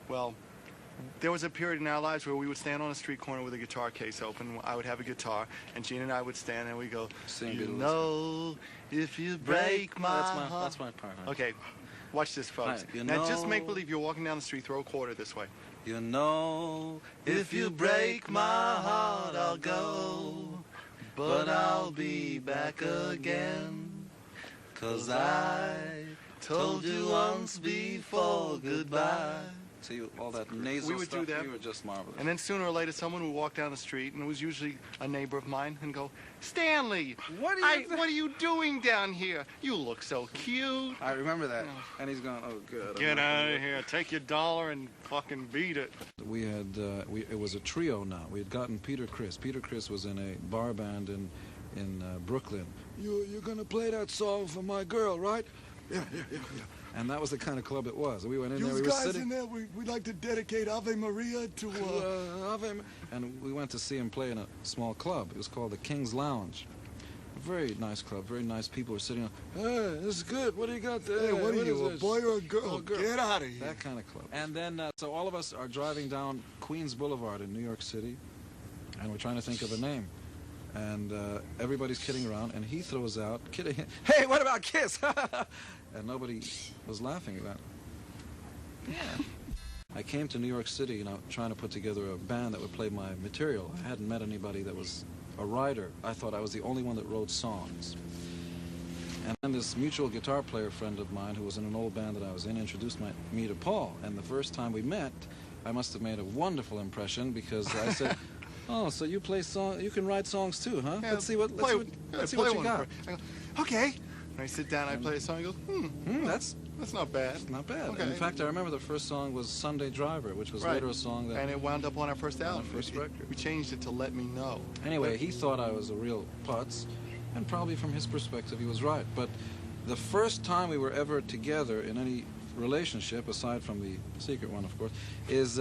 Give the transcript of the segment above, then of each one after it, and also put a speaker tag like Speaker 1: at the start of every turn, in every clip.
Speaker 1: Well, there was a period in our lives where we would stand on a street corner with a guitar case open. I would have a guitar, and Gene and I would stand and we'd go, you know, if you break my heart.
Speaker 2: That's my part. Huh?
Speaker 1: Okay, watch this, folks.
Speaker 2: Right,
Speaker 1: now, just make believe you're walking down the street, throw a quarter this way.
Speaker 2: You know, if you break my heart, I'll go, but I'll be back again, 'cause I told you once before goodbye. See, all that nasal
Speaker 1: we would
Speaker 2: stuff,
Speaker 1: do that.
Speaker 2: you were just marvelous.
Speaker 1: And then sooner or later, someone would walk down the street, and it was usually a neighbor of mine, and go, Stanley, what are you doing down here? You look so cute.
Speaker 2: I remember that. And he's going, oh, good.
Speaker 1: Get out of here. Take your dollar and fucking beat it.
Speaker 3: We had, it was a trio now. We had gotten Peter Criss. Peter Criss was in a bar band in Brooklyn. You're going to play that song for my girl, right? Yeah. And that was the kind of club it was. We went in there, we were sitting...
Speaker 4: in there, we'd like to dedicate Ave Maria to...
Speaker 3: And we went to see him play in a small club. It was called the King's Lounge. A very nice club, very nice people were sitting on... Hey, this is good. What do you got there?
Speaker 4: Hey, what are you, a boy or a girl?
Speaker 3: Oh, girl.
Speaker 4: Get out of here.
Speaker 3: That kind of club. And then, so all of us are driving down Queens Boulevard in New York City, and we're trying to think of a name. And everybody's kidding around, and he throws out, kidding, hey, what about Kiss? And nobody was laughing at that. Yeah. I came to New York City, you know, trying to put together a band that would play my material. I hadn't met anybody that was a writer. I thought I was the only one that wrote songs. And then this mutual guitar player friend of mine, who was in an old band that I was in, introduced me to Paul. And the first time we met, I must have made a wonderful impression, because I said, oh, so you play songs, you can write songs too, huh?
Speaker 1: Yeah,
Speaker 3: let's see what you got.
Speaker 1: I go, okay. And I sit down, I play a song, he goes, that's not bad.
Speaker 3: Not bad.
Speaker 1: Okay.
Speaker 3: In fact, I remember the first song was Sunday Driver, which was later a song that...
Speaker 1: And it wound up on our first album.
Speaker 3: First record.
Speaker 1: We changed it to Let Me Know.
Speaker 3: Anyway, he thought I was a real putz, and probably from his perspective he was right. But the first time we were ever together in any relationship, aside from the secret one, of course, is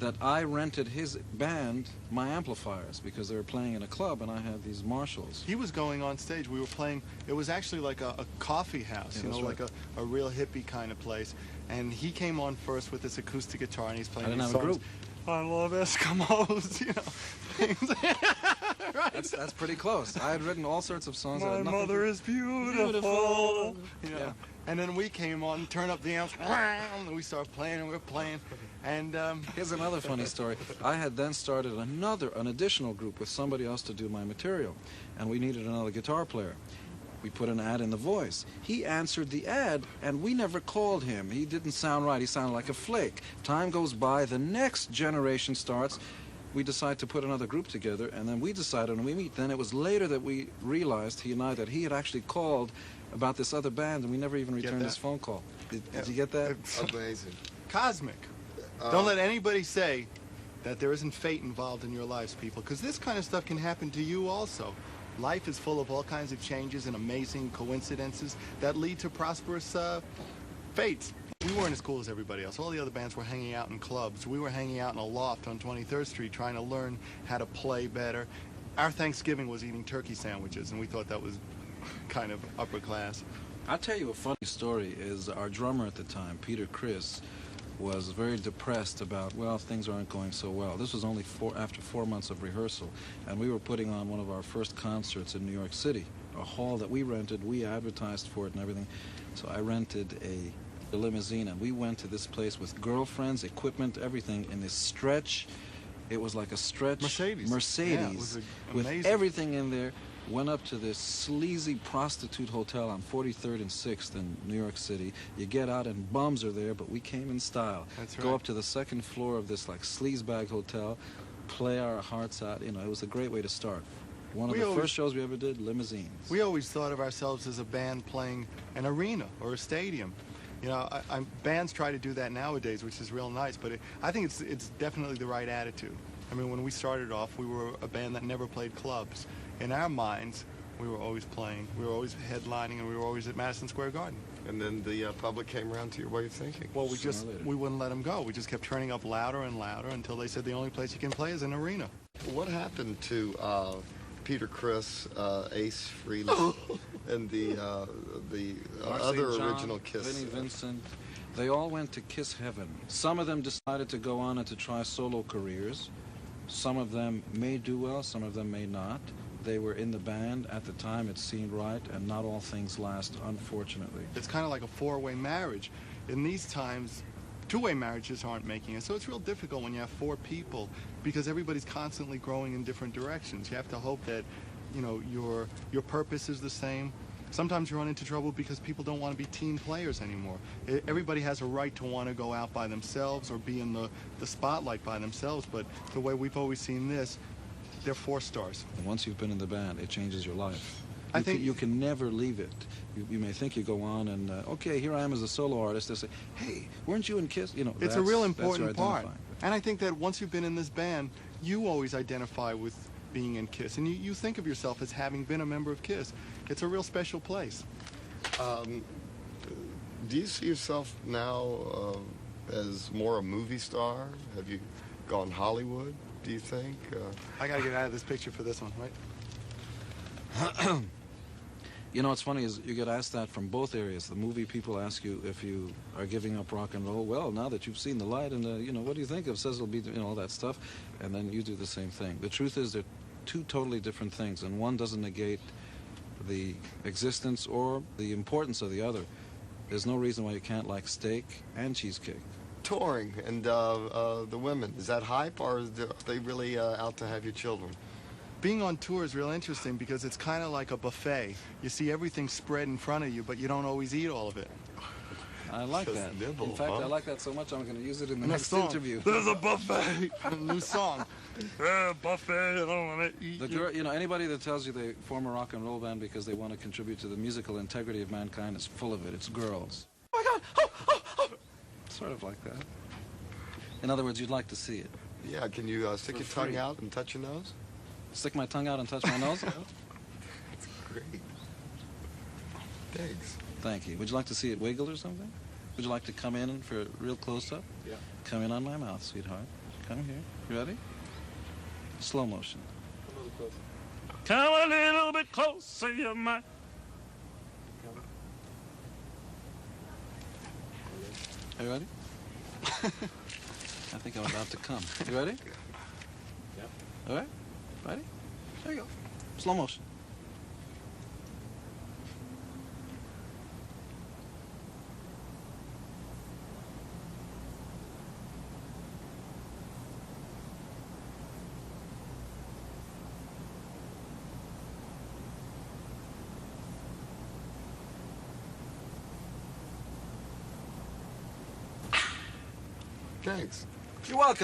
Speaker 3: that I rented his band my amplifiers, because they were playing in a club and I had these Marshalls.
Speaker 1: He was going on stage. We were playing, it was actually like a coffee house,
Speaker 3: yeah,
Speaker 1: you know,
Speaker 3: right.
Speaker 1: like a real hippie kind of place. And he came on first with this acoustic guitar, and he's playing these songs.
Speaker 3: I didn't have a
Speaker 1: I
Speaker 3: group.
Speaker 1: love Eskimos, you know. Things. Right?
Speaker 3: That's pretty close. I had written all sorts of songs.
Speaker 1: My mother is beautiful. You know?
Speaker 3: Yeah.
Speaker 1: And then we came on, turned up the amps, and we started playing, and we were playing. And
Speaker 3: here's another funny story. I had then started an additional group with somebody else to do my material, and we needed another guitar player. We put an ad in The Voice. He answered the ad, and we never called him. He didn't sound right. He sounded like a flake. Time goes by. The next generation starts. We decide to put another group together, and then we decided when we meet. Then it was later that we realized, he and I, that he had actually called about this other band, and we never even returned his phone call. Did you get that?
Speaker 4: It's amazing.
Speaker 1: Cosmic. Don't let anybody say that there isn't fate involved in your lives, people, because this kind of stuff can happen to you also. Life is full of all kinds of changes and amazing coincidences that lead to prosperous fates. We weren't as cool as everybody else. All the other bands were hanging out in clubs. We were hanging out in a loft on 23rd Street trying to learn how to play better. Our Thanksgiving was eating turkey sandwiches, and we thought that was kind of upper class.
Speaker 3: I'll tell you a funny story. Is our drummer at the time, Peter Criss, was very depressed about, well, things aren't going so well. This was only after 4 months of rehearsal, and we were putting on one of our first concerts in New York City, a hall that we rented. We advertised for it and everything. So I rented a limousine, and we went to this place with girlfriends, equipment, everything, in this stretch. It was like a stretch
Speaker 1: Mercedes.
Speaker 3: Yeah,
Speaker 1: it was
Speaker 3: with
Speaker 1: amazing.
Speaker 3: everything in there. Went up to this sleazy prostitute hotel on 43rd and 6th in New York City. You get out and bums are there, but we came in style.
Speaker 1: That's
Speaker 3: Go
Speaker 1: right.
Speaker 3: up to the second floor of this like sleazebag hotel, play our hearts out. You know, it was a great way to start. One of the first shows we ever did, limousines.
Speaker 1: We always thought of ourselves as a band playing an arena or a stadium. You know, bands try to do that nowadays, which is real nice, but I think it's definitely the right attitude. I mean, when we started off, we were a band that never played clubs. In our minds, we were always playing, we were always headlining, and we were always at Madison Square Garden.
Speaker 4: And then the public came around to your way of thinking.
Speaker 1: Well, we wouldn't let them go. We just kept turning up louder and louder until they said the only place you can play is an arena.
Speaker 4: What happened to Peter Criss, Ace Frehley, and the other
Speaker 3: John,
Speaker 4: original Kiss?
Speaker 3: Vinnie Vincent. They all went to Kiss Heaven. Some of them decided to go on and to try solo careers. Some of them may do well, some of them may not. They were in the band at the time, it seemed right, and not all things last, unfortunately.
Speaker 1: It's kind of like a four-way marriage. In these times, two-way marriages aren't making it, so it's real difficult when you have four people because everybody's constantly growing in different directions. You have to hope that, you know, your purpose is the same. Sometimes you run into trouble because people don't want to be team players anymore. Everybody has a right to want to go out by themselves or be in the spotlight by themselves, but the way we've always seen this, they're four stars.
Speaker 3: And once you've been in the band, it changes your life.
Speaker 1: I think
Speaker 3: you can never leave it. You may think you go on and, okay, here I am as a solo artist. They say, hey, weren't you in Kiss? You know,
Speaker 1: it's a real important
Speaker 3: that's your
Speaker 1: part.
Speaker 3: identifying.
Speaker 1: And I think that once you've been in this band, you always identify with being in Kiss. And you think of yourself as having been a member of Kiss. It's a real special place.
Speaker 4: Do you see yourself now as more a movie star? Have you gone Hollywood, do you think?
Speaker 1: I got to get out of this picture for this one, right?
Speaker 3: You know, what's funny is you get asked that from both areas. The movie people ask you if you are giving up rock and roll. Well, now that you've seen the light and, you know, what do you think of Cecil B, you know, all that stuff? And then you do the same thing. The truth is they're two totally different things, and one doesn't negate the existence or the importance of the other. There's no reason why you can't like steak and cheesecake.
Speaker 4: Touring and the women, is that hype or are they really out to have your children?
Speaker 1: Being on tour is real interesting because it's kind of like a buffet. You see everything spread in front of you, but you don't always eat all of it.
Speaker 3: I like
Speaker 4: Just
Speaker 3: that.
Speaker 4: nibble,
Speaker 3: in fact,
Speaker 4: huh?
Speaker 3: I like that so much I'm going to use it in the
Speaker 1: Next
Speaker 3: next
Speaker 1: song.
Speaker 3: interview.
Speaker 1: There's a buffet. A new song. Buffet, I don't want to eat.
Speaker 3: The girl, you know, anybody that tells you they form a rock and roll band because they want to contribute to the musical integrity of mankind is full of it. It's girls. Oh my God! Oh! Sort of like that. In other words, you'd like to see it.
Speaker 4: Yeah, can you stick
Speaker 3: For
Speaker 4: your tongue
Speaker 3: free.
Speaker 4: out and touch your nose?
Speaker 3: Stick my tongue out and touch my nose?
Speaker 4: Great. Thanks.
Speaker 3: Thank you. Would you like to see it wiggle or something? Would you like to come in for a real close-up?
Speaker 1: Yeah.
Speaker 3: Come in on my mouth, sweetheart. Come here. You ready? Slow motion.
Speaker 1: A little closer.
Speaker 2: Come a little bit closer, you might.
Speaker 3: Are you ready? I think I'm about to come. You ready?
Speaker 1: Yep.
Speaker 3: All right? Ready? There you go. Slow motion.
Speaker 4: Thanks.
Speaker 3: You're welcome.